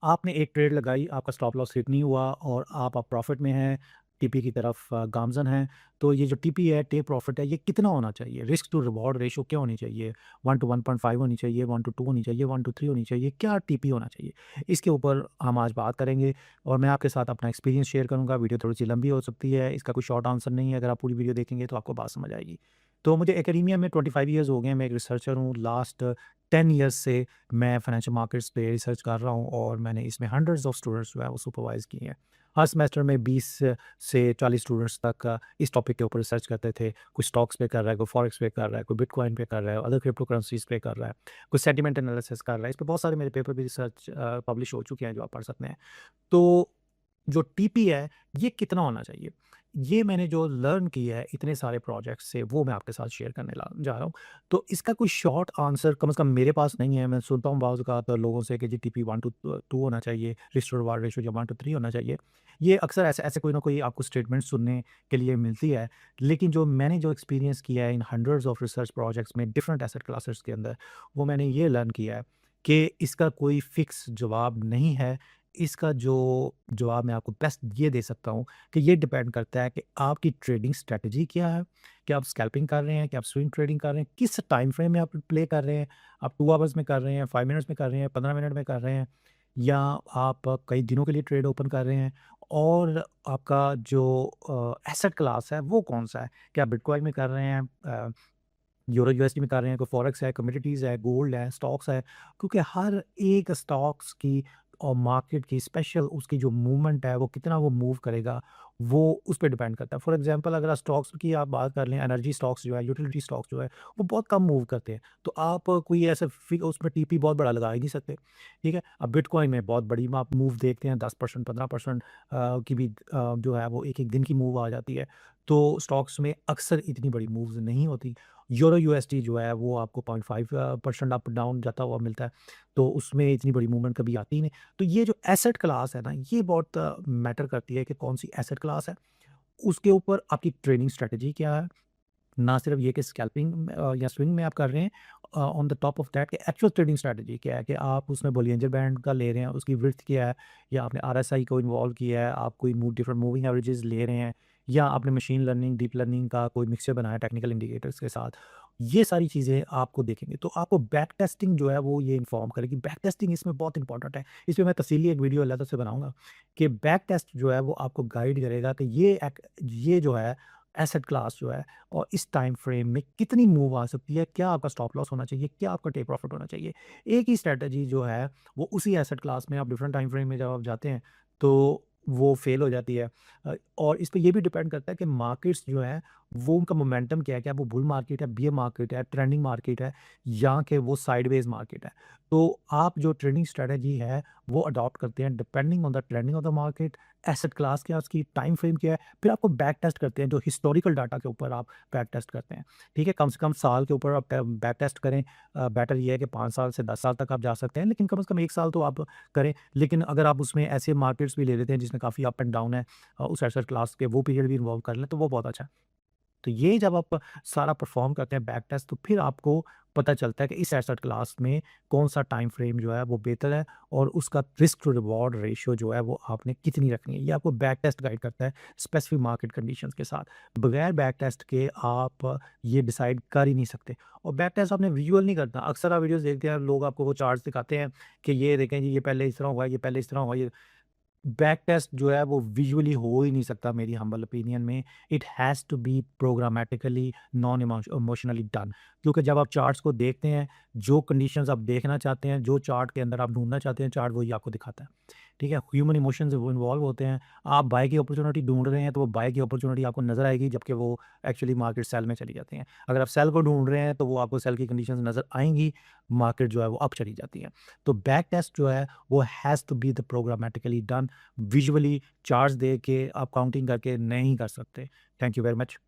आपने एक ट्रेड लगाई, आपका स्टॉप लॉस हिट नहीं हुआ और आप प्रॉफ़िट में हैं, टीपी की तरफ गामज़न हैं। तो ये जो टीपी है, टेक प्रॉफ़िट है, ये कितना होना चाहिए? रिस्क टू रिवॉर्ड रेशियो क्या होनी चाहिए? 1 टू 1.5 होनी चाहिए, 1 टू 2 होनी चाहिए, 1 टू 3 होनी चाहिए, क्या टीपी होना चाहिए? इसके ऊपर हम आज बात करेंगे और मैं आपके साथ अपना एक्सपीरियंस शेयर करूँगा। वीडियो थोड़ी-सी लंबी हो सकती है, इसका कोई शॉर्ट आंसर नहीं है, अगर आप पूरी वीडियो देखेंगे तो आपको बात समझ आएगी। तो मुझे एकेडेमिया में 25 ईयर्स हो गए हैं, मैं एक रिसर्चर हूँ। लास्ट 10 ईयर्स से मैं फाइनेंशियल मार्केट्स पे रिसर्च कर रहा हूँ और मैंने इसमें हंड्रेड्स ऑफ स्टूडेंट्स जो है वो सुपरवाइज़ किए हैं। हर सेमेस्टर में 20 से 40 स्टूडेंट्स तक इस टॉपिक के ऊपर रिसर्च करते थे। कोई स्टॉक्स पे कर रहा है, कोई फॉरेक्स पे कर रहा है, कोई बिटकॉइन पे कर रहा है, अदर क्रिप्टो करेंसीज़ पे कर रहा है, कोई सेंटिमेंट एनालिसिस कर रहा है। इस पे बहुत सारे मेरे पेपर भी रिसर्च पब्लिश हो चुके हैं जो आप पढ़ सकते हैं। तो जो टीपी है, ये कितना होना चाहिए? ये मैंने जो लर्न किया है इतने सारे प्रोजेक्ट्स से, वो मैं आपके साथ शेयर करने ला जा रहा हूँ। तो इसका कोई शॉर्ट आंसर कम से कम मेरे पास नहीं है। मैं सुनता हूँ बाज़ औक़ात लोगों से कि जी टीपी 1 टू 2 होना चाहिए, रिस्क टू रिवार्ड रेशियो या 1 टू 3 होना चाहिए। ये अक्सर ऐसे ऐसे कोई ना कोई आपको स्टेटमेंट सुनने के लिए मिलती है। लेकिन जो मैंने जो एक्सपीरियंस किया है इन हंड्रेड्स ऑफ रिसर्च प्रोजेक्ट्स में डिफरेंट एसेट क्लासेस के अंदर, वो मैंने ये लर्न किया है कि इसका कोई फिक्स जवाब नहीं है। इसका जो जवाब मैं आपको बेस्ट ये दे सकता हूँ कि ये डिपेंड करता है कि आपकी ट्रेडिंग स्ट्रैटेजी क्या है? क्या आप स्कैल्पिंग कर रहे हैं? क्या आप स्विंग ट्रेडिंग कर रहे हैं? किस टाइम फ्रेम में आप प्ले कर रहे हैं? आप 2 आवर्स में कर रहे हैं, 5 मिनट्स में कर रहे हैं, 15 मिनट में कर रहे हैं या आप कई दिनों के लिए ट्रेड ओपन कर रहे हैं? और आपका जो एसेट क्लास है वो कौन-सा है? क्या आप बिटकॉइन में कर रहे हैं? यूरो यूएसडी में कर रहे हैं, कोई फॉरेक्स है, कमोडिटीज़ है, गोल्ड है, स्टॉक्स है, क्योंकि हर एक स्टॉक्स की और मार्केट की स्पेशल उसकी जो मूवमेंट है, वो कितना वो मूव करेगा, वो उस पे डिपेंड करता है। फॉर एग्ज़ाम्पल अगर आप स्टॉक्स की आप बात कर लें, एनर्जी स्टॉक्स जो है, यूटिलिटी स्टॉक्स जो है, वो बहुत कम मूव करते हैं। तो आप कोई ऐसे उसमें टीपी बहुत बड़ा लगा ही नहीं सकते, ठीक है? अब बिटकॉइन में बहुत बड़ी आप मूव देखते हैं, 10% 15% की भी जो है वो एक-एक दिन की मूव आ जाती है। तो स्टॉक्स में अक्सर इतनी बड़ी मूव्स नहीं होती। यूरो यूएसडी जो है वो आपको 0.5 परसेंट अप डाउन जाता हुआ मिलता है, तो उसमें इतनी बड़ी मूवमेंट कभी आती ही नहीं। तो ये जो एसेट क्लास है ना, ये बहुत मैटर करती है कि कौन-सी एसेट क्लास है, उसके ऊपर आपकी ट्रेडिंग स्ट्रैटेजी क्या है। ना सिर्फ ये कि स्कैल्पिंग या स्विंग में आप कर रहे हैं, on the top of that कि एक्चुअल ट्रेडिंग स्ट्रैटेजी क्या है कि आप उसमें बॉलिंजर बैंड का ले रहे हैं, उसकी विड्थ क्या है या आपने आरएसआई को इन्वॉल्व किया है, आप कोई डिफरेंट मूविंग एवरेजेस ले रहे हैं या आपने मशीन लर्निंग, डीप लर्निंग का कोई मिक्सचर बनाया टेक्निकल इंडिकेटर्स के साथ। ये सारी चीज़ें आपको देखेंगे, तो आपको बैक टेस्टिंग जो है वो ये इन्फॉर्म करेगी। बैक टेस्टिंग इसमें बहुत इंपॉर्टेंट है। इस पे मैं तफ़सीली एक वीडियो अलग से बनाऊँगा कि बैक टेस्ट जो है वो आपको गाइड करेगा कि ये जो है एसेट क्लास जो है और इस टाइम फ्रेम में कितनी मूव आ सकती है, क्या आपका स्टॉप लॉस होना चाहिए, क्या आपका टेक प्रॉफिट होना चाहिए। एक ही स्ट्रैटेजी जो है वो उसी एसेट क्लास में आप डिफरेंट टाइम फ्रेम में जब आप जाते हैं तो वो फेल हो जाती है। और इस पे ये भी डिपेंड करता है कि मार्केट्स जो है वो उनका मोमेंटम क्या है, क्या वो बुल मार्केट है, बियर मार्केट है, ट्रेंडिंग मार्केट है या कि वो साइडवेज मार्केट है। तो आप जो ट्रेडिंग स्ट्रैटेजी है वो अडॉप्ट करते हैं depending on the trending of the market, asset class क्या है, उसकी टाइम फ्रेम क्या है, फिर आपको बैक टेस्ट करते हैं, जो हिस्टोरिकल डाटा के ऊपर आप बैक टेस्ट करते हैं, ठीक है? कम से कम साल के ऊपर आप बैक टेस्ट करें। बेटर ये है कि 5 साल से 10 साल तक आप जा सकते हैं, लेकिन कम से कम 1 साल तो आप करें। लेकिन अगर आप उसमें ऐसे मार्केट्स भी ले लेते हैं जिसमें काफ़ी अप एंड डाउन है, उस एसेट क्लास के वो पीरियड भी इन्वॉल्व कर लें, तो वो बहुत अच्छा है। तो ये जब आप सारा परफ़ॉर्म करते हैं बैक टेस्ट, तो फिर आपको पता चलता है कि इस एसेट क्लास में कौन-सा टाइम फ्रेम जो है वो बेहतर है और उसका रिस्क टू रिवॉर्ड रेशियो जो है वो आपने कितनी रखनी है। ये आपको बैक टेस्ट गाइड करता है स्पेसिफिक मार्केट कंडीशंस के साथ। बगैर बैक टेस्ट के आप ये डिसाइड कर ही नहीं सकते और बैक टेस्ट आपने विजुअल नहीं करना। अक्सर आप वीडियोज़ देखते हैं, लोग आपको वो चार्ट्स दिखाते हैं कि ये देखें जी, ये पहले इस तरह हुआ, ये पहले इस तरह हुआ, ये बैक टेस्ट जो है वो विजुअली हो ही नहीं सकता मेरी हम्बल ओपिनियन में। It has to be programmatically non emotionally done, क्योंकि जब आप चार्ट्स को देखते हैं, जो कंडीशंस आप देखना चाहते हैं, जो चार्ट के अंदर आप ढूँढना चाहते हैं, चार्ट वही आपको दिखाता है। ठीक है? ह्यूमन इमोशंस वो इन्वॉल्व होते हैं। आप बाय की अपॉर्च्युनिटी ढूँढ रहे हैं, तो वो बाय की अपॉर्च्युनिटी आपको नज़र आएगी, जबकि वो एक्चुअली मार्केट सेल में चली जाती हैं। अगर आप सेल को ढूँढ रहे हैं, तो वो आपको सेल की कंडीशंस नज़र आएँगी, मार्केट जो है वो अप चली जाती है। तो बैक टेस्ट जो है वो has to be the programmatically done. Visually charts देख के आप काउंटिंग करके नहीं कर सकते। Thank you very much.